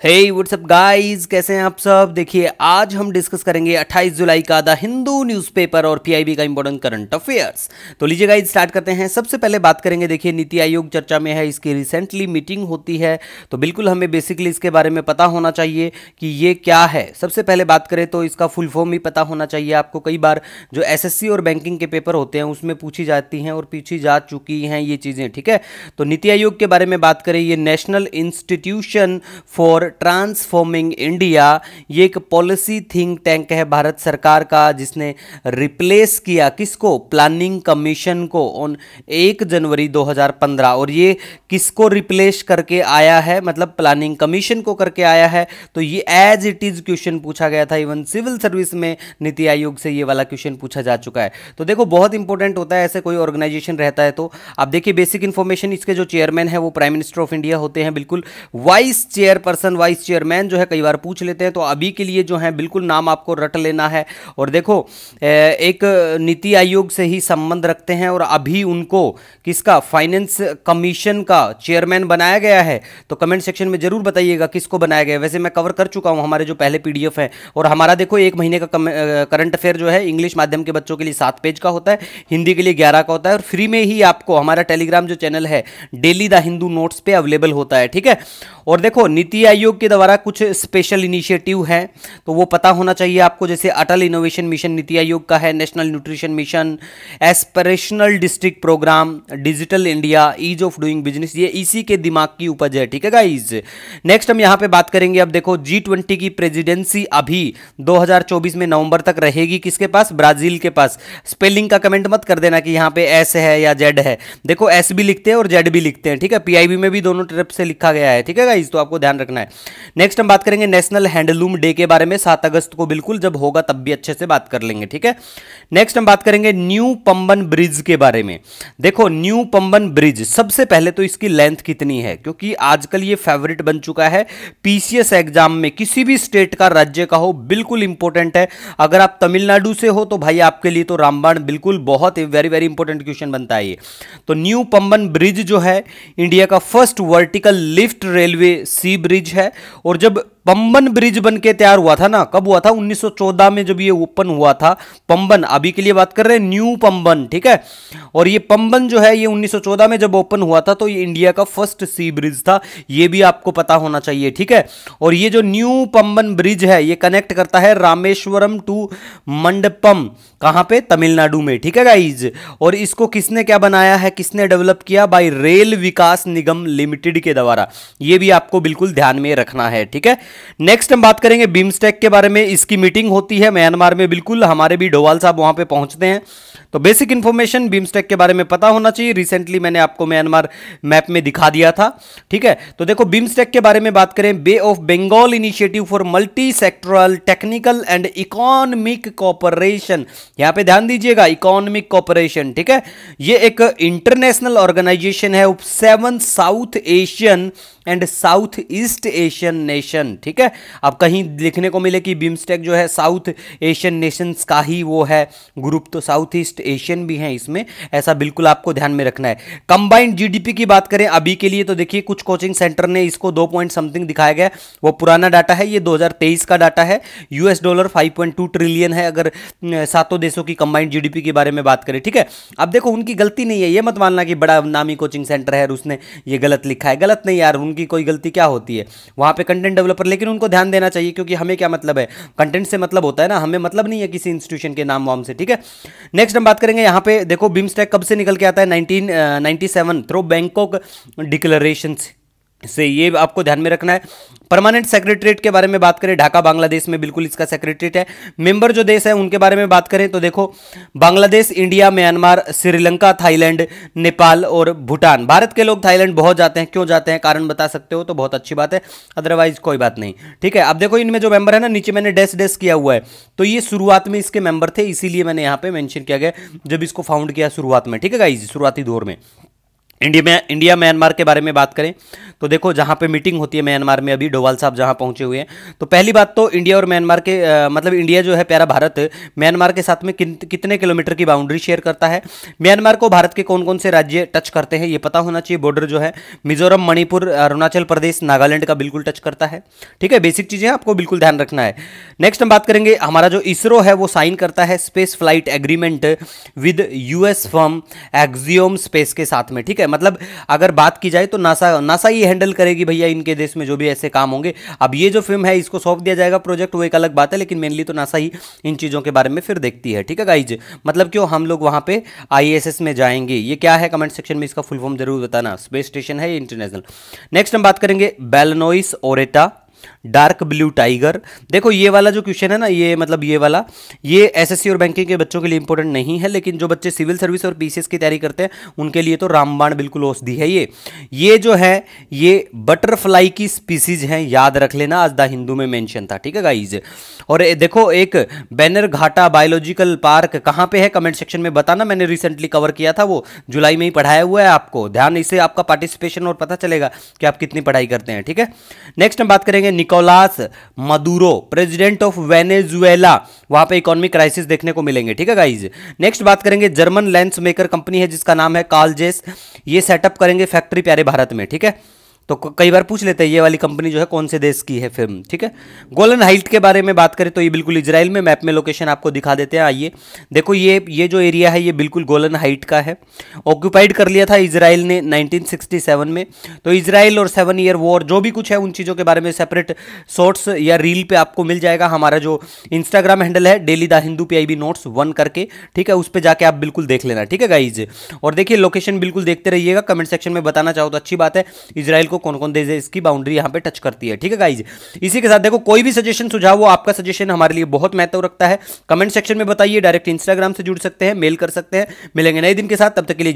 हे WhatsApp guys, कैसे हैं आप सब। देखिए आज हम डिस्कस करेंगे 28 जुलाई का द हिंदू न्यूज़पेपर और पीआईबी का इंपॉर्टेंट करंट अफेयर्स। तो लीजिए गाइस स्टार्ट करते हैं। सबसे पहले बात करेंगे, देखिए नीति आयोग चर्चा में है, इसकी रिसेंटली मीटिंग होती है तो बिल्कुल हमें बेसिकली इसके बारे में पता होना चाहिए कि ये क्या है। सबसे पहले बात करें तो इसका फुल फॉर्म ही पता होना चाहिए आपको। कई बार जो एसएससी और बैंकिंग के पेपर होते हैं उसमें पूछी जाती हैं और पूछी जा चुकी हैं ये चीज़ें, ठीक है। तो नीति आयोग के बारे में बात करें, ये national institution for transforming India, ये एक पॉलिसी थिंक टैंक है भारत सरकार का, जिसने रिप्लेस किया किसको, प्लानिंग कमीशन को ऑन 1 जनवरी 2015। और ये किसको रिप्लेस करके आया है, मतलब प्लानिंग कमीशन को करके आया है। तो ये एज इट इज क्वेश्चन पूछा गया था, इवन सिविल सर्विस में नीति आयोग से ये वाला क्वेश्चन पूछा जा चुका है। तो देखो बहुत इंपॉर्टेंट होता है ऐसे कोई ऑर्गेनाइजेशन रहता है तो। आप देखिए बेसिक इंफॉर्मेशन, इसके जो चेयरमैन है वो प्राइम मिनिस्टर ऑफ इंडिया होते हैं, बिल्कुल। वाइस चेयरपर्सन, वाइस चेयरमैन जो है कई बार पूछ लेते हैं, तो अभी के लिए जो है बिल्कुल नाम आपको रट लेना है। और देखो एक नीति आयोग से ही संबंध रखते हैं और अभी उनको किसका, फाइनेंस कमीशन का चेयरमैन बनाया गया है। तो कमेंट सेक्शन में जरूर बताइएगा किसको बनाया गया है। वैसे मैं कवर कर चुका हूं हमारे जो पहले पीडीएफ है, और हमारा देखो 1 महीने का करंट अफेयर जो है इंग्लिश माध्यम के बच्चों के लिए 7 पेज का होता है, हिंदी के लिए 11 का होता है, और फ्री में ही आपको हमारा टेलीग्राम जो चैनल है डेली द हिंदू नोट्स पे अवेलेबल होता है, ठीक है। और देखो नीति आयोग के द्वारा कुछ स्पेशल इनिशिएटिव हैं तो वो पता होना चाहिए आपको, जैसे अटल इनोवेशन मिशन नीति आयोग का है, national nutrition mission, aspirational district programme, digital India, ease of doing business, ये इसी के दिमाग की उपज है, ठीक है गाइज। नेक्स्ट हम यहां पे बात करेंगे, अब देखो G20 की प्रेसिडेंसी अभी 2024 में नवंबर तक रहेगी किसके पास, ब्राजील के पास। स्पेलिंग का कमेंट मत कर देना कि यहां पे एस है या जेड है, देखो एस भी लिखते हैं और जेड भी लिखते हैं, ठीक है। पीआईबी में भी दोनों तरफ से लिखा गया है, ठीक है गाइज, तो आपको ध्यान रखना है। नेक्स्ट हम बात करेंगे नेशनल हैंडलूम डे के बारे में, 7 अगस्त को, बिल्कुल जब होगा तब भी अच्छे से बात कर लेंगे, ठीक है। नेक्स्ट हम बात करेंगे न्यू पंबन ब्रिज के बारे में। देखो न्यू पंबन ब्रिज, सबसे पहले तो इसकी लेंथ कितनी है, क्योंकि आजकल ये फेवरेट बन चुका है पीसीएस एग्जाम में, किसी भी स्टेट का, राज्य का हो, बिल्कुल इंपॉर्टेंट है। अगर आप तमिलनाडु से हो तो भाई आपके लिए तो रामबाण बिल्कुल बहुत वेरी वेरी इंपॉर्टेंट क्वेश्चन बनता है ये। तो न्यू पंबन ब्रिज जो है इंडिया का फर्स्ट वर्टिकल लिफ्ट रेलवे सी ब्रिज है। और जब पंबन ब्रिज बन के तैयार हुआ था ना, कब हुआ था, 1914 में जब ये ओपन हुआ था पंबन, अभी के लिए बात कर रहे हैं न्यू पंबन, ठीक है। और ये पंबन जो है ये 1914 में जब ओपन हुआ था तो ये इंडिया का फर्स्ट सी ब्रिज था, ये भी आपको पता होना चाहिए, ठीक है। और ये जो न्यू पंबन ब्रिज है ये कनेक्ट करता है रामेश्वरम टू मंडपम, कहां पे, तमिलनाडु में, ठीक है गाइज। और इसको किसने क्या बनाया है, किसने डेवलप किया, बाय रेल विकास निगम लिमिटेड के द्वारा, ये भी आपको बिल्कुल ध्यान में रखना है, ठीक है। नेक्स्ट हम बात करेंगे बिम्स्टेक के बारे में, इसकी मीटिंग होती है म्यांमार में, बिल्कुल हमारे भी डोवाल साहब वहां पे पहुंचते हैं। तो बेसिक इंफॉर्मेशन बिम्स्टेक के बारे में पता होना चाहिए, रिसेंटली मैंने आपको म्यांमार मैप में दिखा दिया था, ठीक है। तो देखो बिम्स्टेक के बारे में बात करें, bay of Bengal initiative for multi sectoral technical and economic cooperation, यहां पे ध्यान दीजिएगा, इकोनॉमिक कोऑपरेशन, ठीक है। ये एक इंटरनेशनल ऑर्गेनाइजेशन है of 7 south Asian and south east Asian nation, ठीक है। अब कहीं लिखने को मिले कि बिम्स्टेक जो है साउथ एशियन नेशंस का ही वो है ग्रुप, तो साउथ ईस्ट एशियन भी है इसमें, ऐसा बिल्कुल आपको ध्यान में रखना है। कंबाइंड जीडीपी की बात करें अभी के लिए तो देखिए कुछ कोचिंग सेंटर ने इसको 2 पॉइंट समथिंग दिखाया गया, वो पुराना डाटा है, ये 2023 का डाटा है। $, 5.2 ट्रिलियन है अगर सातों देशों की कंबाइंड जीडीपी के बारे में बात करें, ठीक है। अब देखो उनकी गलती नहीं है, ये मत मानना कि बड़ा नामी कोचिंग सेंटर है और उसने ये गलत लिखा है, गलत नहीं यार, की कोई गलती क्या होती है, वहां पे कंटेंट डेवलपर, लेकिन उनको ध्यान देना चाहिए, क्योंकि हमें क्या मतलब है, कंटेंट से मतलब होता है ना, हमें मतलब नहीं है किसी इंस्टीट्यूशन के नाम वाम से, ठीक है। नेक्स्ट हम बात करेंगे यहां पे, देखो बिम्स्टेक कब से निकल के आता है, 1997 थ्रू बैंकॉक डिक्लेरेशन से, ये आपको ध्यान में रखना है। परमानेंट सेक्रेटरीट के बारे में बात करें, ढाका बांग्लादेश में बिल्कुल इसका सेक्रेटरीट है। मेंबर जो देश है उनके बारे में बात करें तो देखो Bangladesh, India, Myanmar, Sri Lanka, Thailand, Nepal और भूटान। भारत के लोग थाईलैंड बहुत जाते हैं, क्यों जाते हैं, कारण बता सकते हो तो बहुत अच्छी बात है, अदरवाइज कोई बात नहीं, ठीक है। अब देखो इनमें जो मेंबर है ना, नीचे मैंने डैश डैश किया हुआ है, तो ये शुरुआत में इसके मेंबर थे, इसीलिए मैंने यहाँ पे मेंशन किया गया जब इसको फाउंड किया शुरुआत में, ठीक है गाइस, शुरुआती दौर में। इंडिया म्यांमार के बारे में बात करें तो देखो, जहां पे मीटिंग होती है म्यांमार में, अभी डोवाल साहब जहां पहुंचे हुए हैं, तो पहली बात तो इंडिया और म्यांमार के मतलब इंडिया जो है प्यारा भारत म्यांमार के साथ में कितने किलोमीटर की बाउंड्री शेयर करता है। म्यांमार को भारत के कौन कौन से राज्य टच करते हैं ये पता होना चाहिए। बॉर्डर जो है मिजोरम, मणिपुर, अरुणाचल प्रदेश, नागालैंड का बिल्कुल टच करता है। ठीक है, बेसिक चीजें आपको बिल्कुल ध्यान रखना है। नेक्स्ट हम बात करेंगे, हमारा जो इसरो है वो साइन करता है space flight agreement with US firm axiom space के साथ में। ठीक है, मतलब अगर बात की जाए तो नासा ही हैंडल करेगी भैया इनके देश में जो भी ऐसे काम होंगे। अब ये जो फिल्म है इसको सौंप दिया जाएगा प्रोजेक्ट, वो एक अलग बात है, लेकिन मेनली तो नासा ही इन चीज़ों के बारे में फिर देखती है। ठीक है गाइज, मतलब क्यों हम लोग वहाँ पे आईएसएस में जाएंगे, ये क्या है कमेंट सेक्शन में इसका फुल फॉर्म जरूर बताना। स्पेस स्टेशन है ये इंटरनेशनल। नेक्स्ट हम बात करेंगे बेलनोइस ओरेटा डार्क ब्लू टाइगर। देखो ये वाला जो क्वेश्चन है ना, ये मतलब ये वाला, ये एसएससी और बैंकिंग के बच्चों के लिए इंपॉर्टेंट नहीं है, लेकिन जो बच्चे सिविल सर्विस और पीसीएस की तैयारी करते हैं उनके लिए तो रामबाण बिल्कुल औषधि है। ये जो है ये बटरफ्लाई की स्पीसीज है, याद रख लेना, आज द हिंदू में मेंशन था। ठीक है गाइज, और देखो एक बैनर घाटा बायोलॉजिकल पार्क कहां पे है कमेंट सेक्शन में बताना। मैंने रिसेंटली कवर किया था, वो जुलाई में ही पढ़ाया हुआ है आपको, ध्यान, इससे आपका पार्टिसिपेशन और पता चलेगा कि आप कितनी पढ़ाई करते हैं। ठीक है, नेक्स्ट हम बात करेंगे Nicolas Maduro, president of Venezuela, वहां पे इकोनॉमिक क्राइसिस देखने को मिलेंगे। ठीक है गाइज, नेक्स्ट बात करेंगे जर्मन लेंस मेकर कंपनी है जिसका नाम है कार्लजेस, ये सेटअप करेंगे फैक्ट्री प्यारे भारत में। ठीक है, तो कई बार पूछ लेते हैं ये वाली कंपनी जो है कौन से देश की है फिल्म। ठीक है, गोलन हाइट के बारे में बात करें तो ये बिल्कुल इजराइल में, मैप में लोकेशन आपको दिखा देते हैं। आइए देखो, ये जो एरिया है ये बिल्कुल गोलन हाइट का है, ऑक्यूपाइड कर लिया था इजराइल ने 1967 में। तो इजराइल और 7 ईयर वॉर जो भी कुछ है उन चीज़ों के बारे में सेपरेट शॉर्ट्स या रील पे आपको मिल जाएगा। हमारा जो इंस्टाग्राम हैंडल है daily the Hindu PIB notes 1 करके, ठीक है, उस पर जाके आप बिल्कुल देख लेना। ठीक है गाइज, और देखिए लोकेशन बिल्कुल देखते रहिएगा, कमेंट सेक्शन में बताना चाहो तो अच्छी बात है इजराइल को कौन कौन देश इसकी बाउंड्री यहां पे टच करती है। ठीक है गाइज, इसी के साथ देखो कोई भी सजेशन सुझाव वो आपका सजेशन हमारे लिए बहुत महत्व रखता है, कमेंट सेक्शन में बताइए, डायरेक्ट इंस्टाग्राम से जुड़ सकते हैं, मेल कर सकते हैं। मिलेंगे नए दिन के साथ, तब तक के लिए